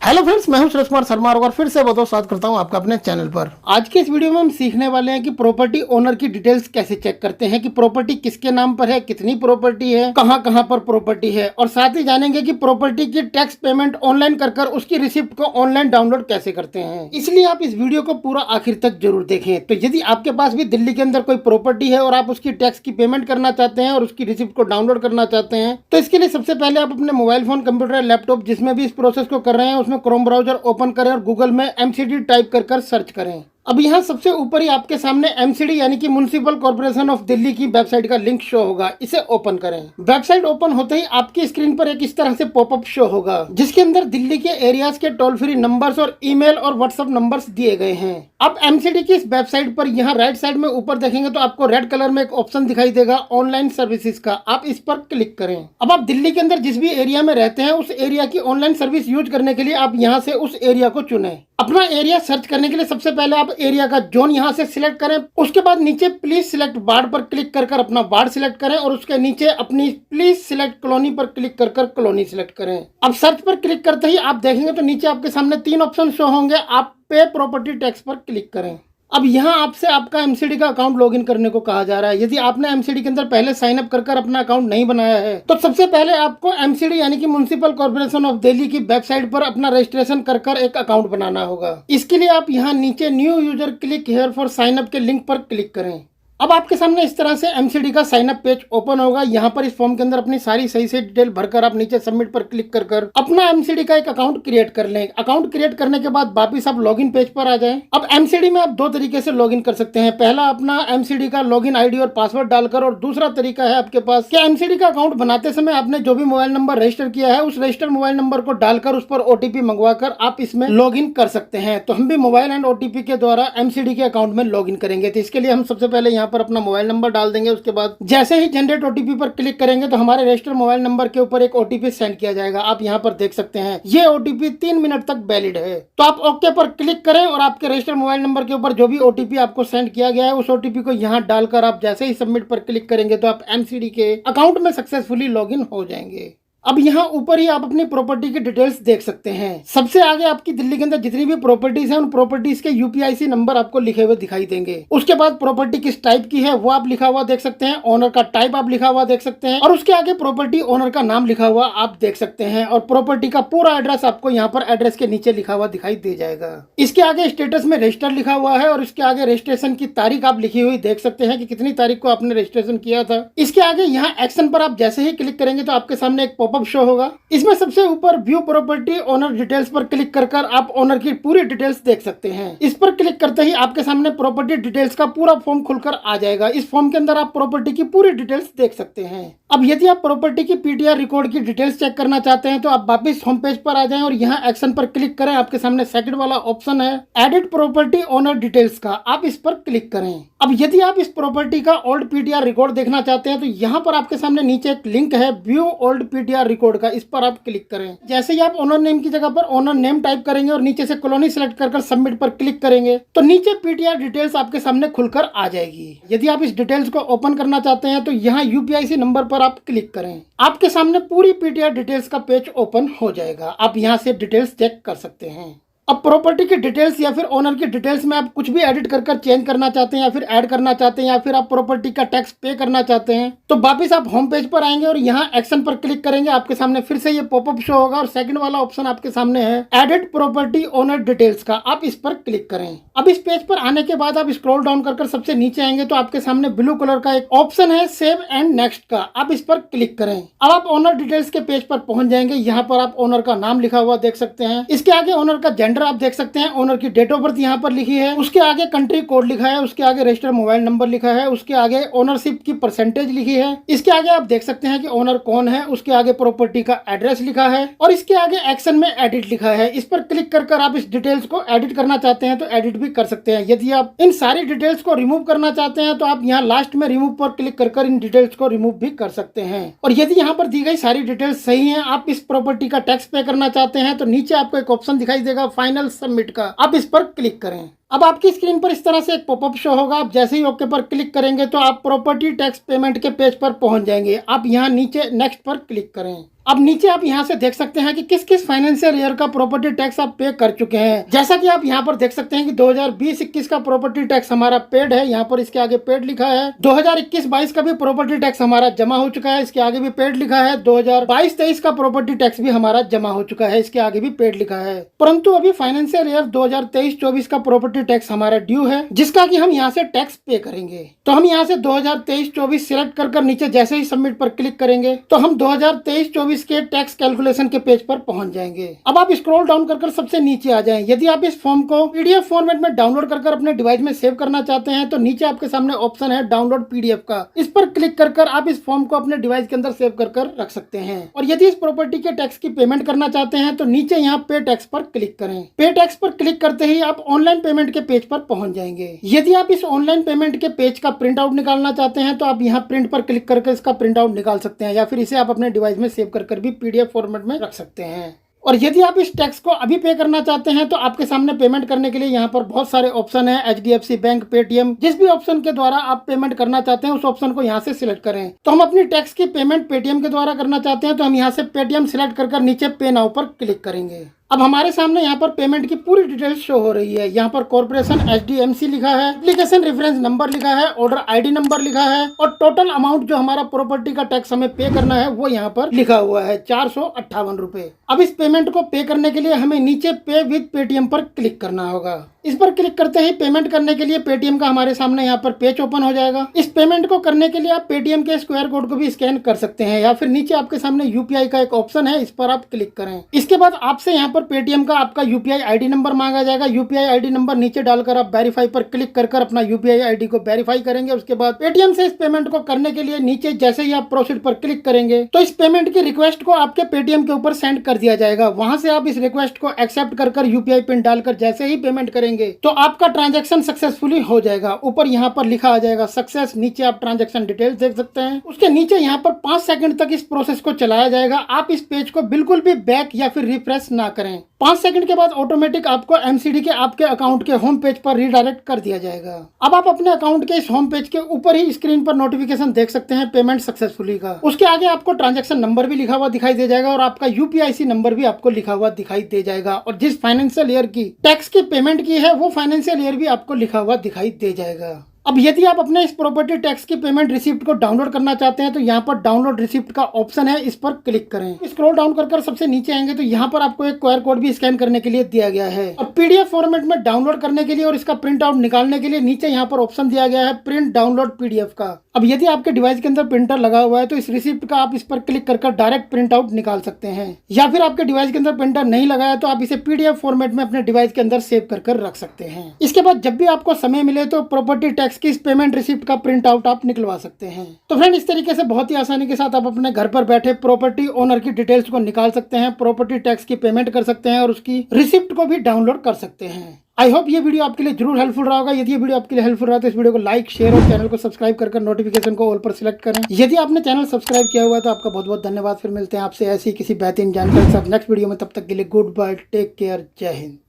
Hello friends, मैं हूं सुरेश कुमार शर्मा और फिर से बहुत स्वागत करता हूं आपका अपने चैनल पर। आज के इस वीडियो में हम सीखने वाले हैं कि प्रॉपर्टी ओनर की डिटेल्स कैसे चेक करते हैं कि प्रॉपर्टी किसके नाम पर है, कितनी प्रॉपर्टी है, कहां कहां पर प्रॉपर्टी है, और साथ ही जानेंगे कि प्रॉपर्टी की टैक्स पेमेंट ऑनलाइन कर उसकी रिसिप्ट को ऑनलाइन डाउनलोड कैसे करते हैं। इसलिए आप इस वीडियो को पूरा आखिर तक जरूर देखें। तो यदि आपके पास भी दिल्ली के अंदर कोई प्रॉपर्टी है और आप उसकी टैक्स की पेमेंट करना चाहते हैं और उसकी रिसिप्ट को डाउनलोड करना चाहते हैं, तो इसके लिए सबसे पहले आप अपने मोबाइल फोन, कंप्यूटर, लैपटॉप जिसमें भी इस प्रोसेस को कर रहे हैं उसमें क्रोम ब्राउजर ओपन करें और गूगल में एमसीडी टाइप कर सर्च करें। अब यहाँ सबसे ऊपर ही आपके सामने एमसीडी यानी कि म्युनिसिपल कॉर्पोरेशन ऑफ दिल्ली की वेबसाइट का लिंक शो होगा, इसे ओपन करें। वेबसाइट ओपन होते ही आपकी स्क्रीन पर एक इस तरह से पॉपअप शो होगा जिसके अंदर दिल्ली के एरियाज के टोल फ्री नंबर्स और ईमेल और व्हाट्सएप नंबर्स दिए गए हैं। अब एमसीडी की इस वेबसाइट पर यहाँ राइट साइड में ऊपर देखेंगे तो आपको रेड कलर में एक ऑप्शन दिखाई देगा ऑनलाइन सर्विसेज का, आप इस पर क्लिक करें। अब आप दिल्ली के अंदर जिस भी एरिया में रहते हैं उस एरिया की ऑनलाइन सर्विस यूज करने के लिए आप यहाँ से उस एरिया को चुनें। अपना एरिया सर्च करने के लिए सबसे पहले आप एरिया का जोन यहाँ से सिलेक्ट करें। उसके बाद नीचे प्लीज सिलेक्ट वार्ड पर क्लिक कर अपना वार्ड सिलेक्ट करें और उसके नीचे अपनी प्लीज सिलेक्ट कॉलोनी पर क्लिक कर कॉलोनी सिलेक्ट करें। अब सर्च पर क्लिक करते ही आप देखेंगे तो नीचे आपके सामने 3 ऑप्शन शो होंगे। आप पे प्रॉपर्टी टैक्स पर क्लिक करें। अब यहाँ आपसे आपका एमसीडी का अकाउंट लॉगिन करने को कहा जा रहा है। यदि आपने एमसीडी के अंदर पहले साइन अप कर अपना अकाउंट नहीं बनाया है तो सबसे पहले आपको एमसीडी यानी कि म्युनिसिपल कॉर्पोरेशन ऑफ दिल्ली की वेबसाइट पर अपना रजिस्ट्रेशन कर एक अकाउंट बनाना होगा। इसके लिए आप यहाँ नीचे new user click here for sign up के लिंक पर क्लिक करें। अब आपके सामने इस तरह से एमसीडी का साइन अप पेज ओपन होगा। यहाँ पर इस फॉर्म के अंदर अपनी सारी सही से डिटेल भरकर आप नीचे सबमिट पर क्लिक कर अपना एमसीडी का एक अकाउंट क्रिएट कर लें। अकाउंट क्रिएट करने के बाद वापिस आप लॉगिन पेज पर आ जाएं। अब एमसीडी में आप 2 तरीके से लॉगिन कर सकते हैं। पहला अपना एमसीडी का लॉगिन आईडी और पासवर्ड डालकर, और दूसरा तरीका है आपके पास कि एमसीडी का अकाउंट बनाते समय आपने जो भी मोबाइल नंबर रजिस्टर किया है उस रजिस्टर्ड मोबाइल नंबर को डालकर उस पर ओटीपी मंगवाकर आप इसमें लॉगिन कर सकते हैं। तो हम भी मोबाइल एंड ओटीपी के द्वारा एमसीडी के अकाउंट में लॉगिन करेंगे। तो इसके लिए हम सबसे पहले यहाँ पर अपना मोबाइल नंबर डाल देंगे। उसके बाद जैसे ही जनरेट ओटीपी पर क्लिक करेंगे तो हमारे रजिस्टर्ड मोबाइल नंबर के ऊपर एक ओटीपी सेंड किया जाएगा। आप यहाँ पर देख सकते हैं ये ओटीपी 3 मिनट तक वैलिड है। तो आप ओके पर क्लिक करें और आपके रजिस्टर्ड मोबाइल नंबर के ऊपर जो भी ओटीपी आपको सेंड किया गया है उस ओटीपी को यहाँ डालकर आप जैसे ही सबमिट पर क्लिक करेंगे तो आप एमसीडी के अकाउंट में सक्सेसफुली लॉगिन हो जाएंगे। अब यहाँ ऊपर ही आप अपनी प्रॉपर्टी की डिटेल्स देख सकते हैं। सबसे आगे आपकी दिल्ली के अंदर जितनी भी प्रॉपर्टीज हैं उन प्रॉपर्टीज के यूपीआईसी नंबर आपको लिखे हुए दिखाई देंगे। उसके बाद प्रॉपर्टी किस टाइप की है वो आप लिखा हुआ देख सकते हैं। ओनर का टाइप आप लिखा हुआ देख सकते हैं और उसके आगे प्रॉपर्टी ओनर का नाम लिखा हुआ आप देख सकते हैं। और प्रॉपर्टी का पूरा एड्रेस आपको यहाँ पर एड्रेस के नीचे लिखा हुआ दिखाई दे जाएगा। इसके आगे स्टेटस में रजिस्टर लिखा हुआ है और इसके आगे रजिस्ट्रेशन की तारीख आप लिखी हुई देख सकते हैं कि कितनी तारीख को आपने रजिस्ट्रेशन किया था। इसके आगे यहाँ एक्शन पर आप जैसे ही क्लिक करेंगे तो आपके सामने एक पॉपअप शो होगा। इसमें सबसे ऊपर व्यू प्रॉपर्टी ओनर डिटेल्स पर क्लिक कर आप ओनर की पूरी डिटेल्स देख सकते हैं। इस पर क्लिक करते ही आपके सामने प्रॉपर्टी डिटेल्स का पूरा फॉर्म खुलकर आ जाएगा। इस फॉर्म के अंदर आप प्रॉपर्टी की पूरी डिटेल्स देख सकते हैं। अब यदि आप प्रॉपर्टी की पीटीआर रिकॉर्ड की डिटेल्स चेक करना चाहते हैं तो आप वापस होम पेज पर आ जाएं और यहाँ एक्शन पर क्लिक करें। आपके सामने सेकंड वाला ऑप्शन है एडिट प्रॉपर्टी ओनर डिटेल्स का, आप इस पर क्लिक करें। अब यदि आप इस प्रॉपर्टी का ओल्ड पीटीआर रिकॉर्ड देखना चाहते हैं तो यहाँ पर आपके सामने नीचे एक लिंक है व्यू ओल्ड पीटीआर रिकॉर्ड का, इस पर आप क्लिक करें। जैसे ही आप ओनर नेम की जगह पर ओनर नेम टाइप करेंगे और नीचे से कॉलोनी सिलेक्ट कर सबमिट पर क्लिक करेंगे तो नीचे पीटीआर डिटेल्स आपके सामने खुलकर आ जाएगी। यदि आप इस डिटेल्स को ओपन करना चाहते हैं तो यहाँ यूपीआईसी नंबर पर आप क्लिक करें। आपके सामने पूरी पीटीआर डिटेल्स का पेज ओपन हो जाएगा। आप यहाँ से डिटेल्स चेक कर सकते हैं। अब प्रॉपर्टी की डिटेल्स या फिर ओनर की डिटेल्स में आप कुछ भी एडिट कर चेंज करना चाहते हैं या फिर ऐड करना चाहते हैं या फिर आप प्रॉपर्टी का टैक्स पे करना चाहते हैं तो वापस आप होम पेज पर आएंगे और यहाँ एक्शन पर क्लिक करेंगे। आपके सामने फिर से ये पॉपअप शो होगा और सेकंड वाला ऑप्शन आपके सामने है एडिट प्रॉपर्टी ओनर डिटेल्स का, आप इस पर क्लिक करें। अब इस पेज पर आने के बाद आप स्क्रॉल डाउन कर सबसे नीचे आएंगे तो आपके सामने ब्लू कलर का एक ऑप्शन है सेव एंड नेक्स्ट का, आप इस पर क्लिक करें। अब आप ओनर डिटेल्स के पेज पर पहुंच जाएंगे। यहाँ पर आप ओनर का नाम लिखा हुआ देख सकते हैं। इसके आगे ओनर का जेंडर आप देख सकते हैं। ओनर की डेट ऑफ बर्थ यहाँ पर लिखी है। उसके आगे कंट्री कोड लिखा है। उसके आगे रजिस्टर्ड मोबाइल नंबर लिखा है। उसके आगे ओनरशिप की परसेंटेज लिखी है। इसके आगे आप देख सकते हैं कि ओनर कौन है। उसके आगे प्रॉपर्टी का एड्रेस लिखा है और इसके आगे एक्शन में एडिट लिखा है। इस पर क्लिक कर आप इस डिटेल्स को एडिट करना चाहते हैं तो एडिट भी कर सकते हैं। यदि आप इन सारी डिटेल्स को रिमूव करना चाहते हैं तो आप यहाँ लास्ट में रिमूव पर क्लिक कर इन डिटेल्स को रिमूव भी कर सकते हैं। और यदि यहाँ पर दी गई सारी डिटेल्स सही है, आप इस प्रॉपर्टी का टैक्स पे करना चाहते हैं तो नीचे आपको एक ऑप्शन दिखाई देगा फाइनल सबमिट का, आप इस पर क्लिक करें। अब आपकी स्क्रीन पर इस तरह से एक पॉपअप शो होगा। आप जैसे ही ओके पर क्लिक करेंगे तो आप प्रॉपर्टी टैक्स पेमेंट के पेज पर पहुंच जाएंगे। आप यहाँ नीचे नेक्स्ट पर क्लिक करें। अब नीचे आप यहाँ से देख सकते हैं कि किस किस फाइनेंशियल ईयर का प्रॉपर्टी टैक्स आप पे कर चुके हैं। जैसा कि आप यहाँ पर देख सकते हैं कि 2020-21 का प्रॉपर्टी टैक्स हमारा पेड है, यहाँ पर इसके आगे पेड लिखा है। 2021-22 का भी प्रॉपर्टी टैक्स हमारा जमा हो चुका है, इसके आगे भी पेड लिखा है। 2022-23 का प्रॉपर्टी टैक्स भी हमारा जमा हो चुका है, इसके आगे भी पेड लिखा है। परंतु अभी फाइनेंशियल ईयर 2023-24 का प्रॉपर्टी टैक्स हमारा ड्यू है, जिसका कि हम यहाँ से टैक्स पे करेंगे। तो हम यहाँ से 2023-24 सिलेक्ट कर नीचे जैसे ही सबमिट पर क्लिक करेंगे तो हम 2023-24 के टैक्स कैलकुलेशन के पेज पर पहुंच जाएंगे। अब आप स्क्रॉल डाउन कर सबसे नीचे आ जाएं। यदि आप इस फॉर्म को पीडीएफ फॉर्मेट में डाउनलोड कर अपने डिवाइस में सेव करना चाहते हैं तो नीचे आपके सामने ऑप्शन है डाउनलोड पीडीएफ का, इस पर क्लिक कर आप इस फॉर्म को अपने डिवाइस के अंदर सेव कर रख सकते हैं। और यदि इस प्रॉपर्टी के टैक्स की पेमेंट करना चाहते हैं तो नीचे यहाँ पे टैक्स पर क्लिक करें। पे टैक्स पर क्लिक करते ही आप ऑनलाइन पेमेंट के पेज पर पहुंच जाएंगे। यदि आप इस ऑनलाइन पेमेंट के पेज का प्रिंट आउट निकालना चाहते हैं तो आप यहाँ प्रिंट पर क्लिक करके इसका प्रिंट आउट निकाल सकते हैं, या फिर इसे आप अपने डिवाइस में सेव कर भी पीडीएफ फॉर्मेट में रख सकते हैं। और यदि आप इस टैक्स को अभी पे करना चाहते हैं तो आपके सामने पेमेंट करने के लिए यहाँ पर बहुत सारे ऑप्शन है, एचडीएफसी बैंक, पेटीएम, जिस भी ऑप्शन के द्वारा आप पेमेंट करना चाहते हैं उस ऑप्शन को यहाँ से सिलेक्ट करें। तो हम अपनी टैक्स की पेमेंट पेटीएम के द्वारा करना चाहते हैं तो हम यहाँ से पेटीएम सिलेक्ट कर नीचे पे नाउ पर क्लिक करेंगे। अब हमारे सामने यहाँ पर पेमेंट की पूरी डिटेल्स शो हो रही है। यहाँ पर कॉर्पोरेशन एचडीएमसी लिखा है, एप्लीकेशन रेफरेंस नंबर लिखा है, ऑर्डर आईडी नंबर लिखा है और टोटल अमाउंट जो हमारा प्रॉपर्टी का टैक्स हमें पे करना है वो यहाँ पर लिखा हुआ है 458 रुपए। अब इस पेमेंट को पे करने के लिए हमें नीचे पे विद पेटीएम पर क्लिक करना होगा। इस पर क्लिक करते ही पेमेंट करने के लिए पेटीएम का हमारे सामने यहाँ पर पेज ओपन हो जाएगा। इस पेमेंट को करने के लिए आप पेटीएम के स्क्वायर कोड को भी स्कैन कर सकते हैं, या फिर नीचे आपके सामने यूपीआई का एक ऑप्शन है, इस पर आप क्लिक करें। इसके बाद आपसे यहाँ पर पेटीएम का आपका यूपीआई आईडी नंबर मांगा जाएगा। यूपीआई आईडी नंबर नीचे डालकर आप वेरीफाई पर क्लिक कर अपना यूपीआई आईडी को वेरीफाई करेंगे। उसके बाद पेटीएम से इस पेमेंट को करने के लिए नीचे जैसे ही आप प्रोसीड पर क्लिक करेंगे तो इस पेमेंट की रिक्वेस्ट को आपके पेटीएम के ऊपर सेंड कर दिया जाएगा। वहां से आप इस रिक्वेस्ट को एक्सेप्ट कर यूपीआई पिन डालकर जैसे ही पेमेंट करेंगे तो आपका ट्रांजैक्शन सक्सेसफुली हो जाएगा। ऊपर यहाँ पर लिखा आ जाएगा सक्सेस, नीचे आप ट्रांजैक्शन डिटेल्स देख सकते हैं। उसके नीचे यहाँ पर 5 सेकंड तक इस प्रोसेस को चलाया जाएगा। आप इस पेज को बिल्कुल भी बैक या फिर रिफ्रेश ना करें। 5 सेकंड के बाद ऑटोमेटिक आपको एमसीडी के आपके अकाउंट के होम पेज पर रीडायरेक्ट कर दिया जाएगा। अब आप अपने अकाउंट के इस होम पेज के ऊपर ही स्क्रीन पर नोटिफिकेशन देख सकते हैं पेमेंट सक्सेसफुली का। उसके आगे आपको ट्रांजैक्शन नंबर भी लिखा हुआ दिखाई दे जाएगा और आपका यूपीआईसी नंबर भी आपको लिखा हुआ दिखाई दे जाएगा। और जिस फाइनेंशियल ईयर की टैक्स की पेमेंट की है वो फाइनेंशियल ईयर भी आपको लिखा हुआ दिखाई दे जाएगा। अब यदि आप अपने इस प्रॉपर्टी टैक्स की पेमेंट रिसिप्ट को डाउनलोड करना चाहते हैं तो यहाँ पर डाउनलोड रिसिप्ट का ऑप्शन है, इस पर क्लिक करें। स्क्रॉल डाउन कर सबसे नीचे आएंगे तो यहाँ पर आपको एक क्यूआर कोड भी स्कैन करने के लिए दिया गया है। और पीडीएफ फॉर्मेट में डाउनलोड करने के लिए और इसका प्रिंट आउट निकालने के लिए नीचे यहाँ पर ऑप्शन दिया गया है प्रिंट डाउनलोड पीडीएफ का। अब यदि आपके डिवाइस के अंदर प्रिंटर लगा हुआ है तो इस रिसिप्ट का आप इस पर क्लिक कर डायरेक्ट प्रिंट आउट निकाल सकते हैं, या फिर आपके डिवाइस के अंदर प्रिंटर नहीं लगा है तो आप इसे पीडीएफ फॉर्मेट में अपने डिवाइस के अंदर सेव कर रख सकते हैं। इसके बाद जब भी आपको समय मिले तो प्रॉपर्टी टैक्स की इस पेमेंट रिसिप्ट का प्रिंट आउट आप निकलवा सकते हैं। तो फ्रेंड, इस तरीके से बहुत ही आसानी के साथ आप अपने घर पर बैठे प्रॉपर्टी ओनर की डिटेल्स को निकाल सकते हैं, प्रॉपर्टी टैक्स की पेमेंट कर सकते हैं और उसकी रिसिप्ट को भी डाउनलोड कर सकते हैं। आई होप ये वीडियो आपके लिए जरूर हेल्पफुल रहा होगा। यदि ये वीडियो आपके लिए हेल्पफुल रहा तो इस वीडियो को लाइक, शेयर और चैनल को सब्सक्राइब कर नोटिफिकेशन को ऑल पर सिलेक्ट करें। यदि आपने चैनल सब्सक्राइब किया हुआ है तो आपका बहुत बहुत धन्यवाद। फिर मिलते हैं आपसे ऐसी किसी बेहतरीन जानकारी के साथ नेक्स्ट वीडियो में। तब तक के लिए गुड बाय, टेक केयर, जय हिंद।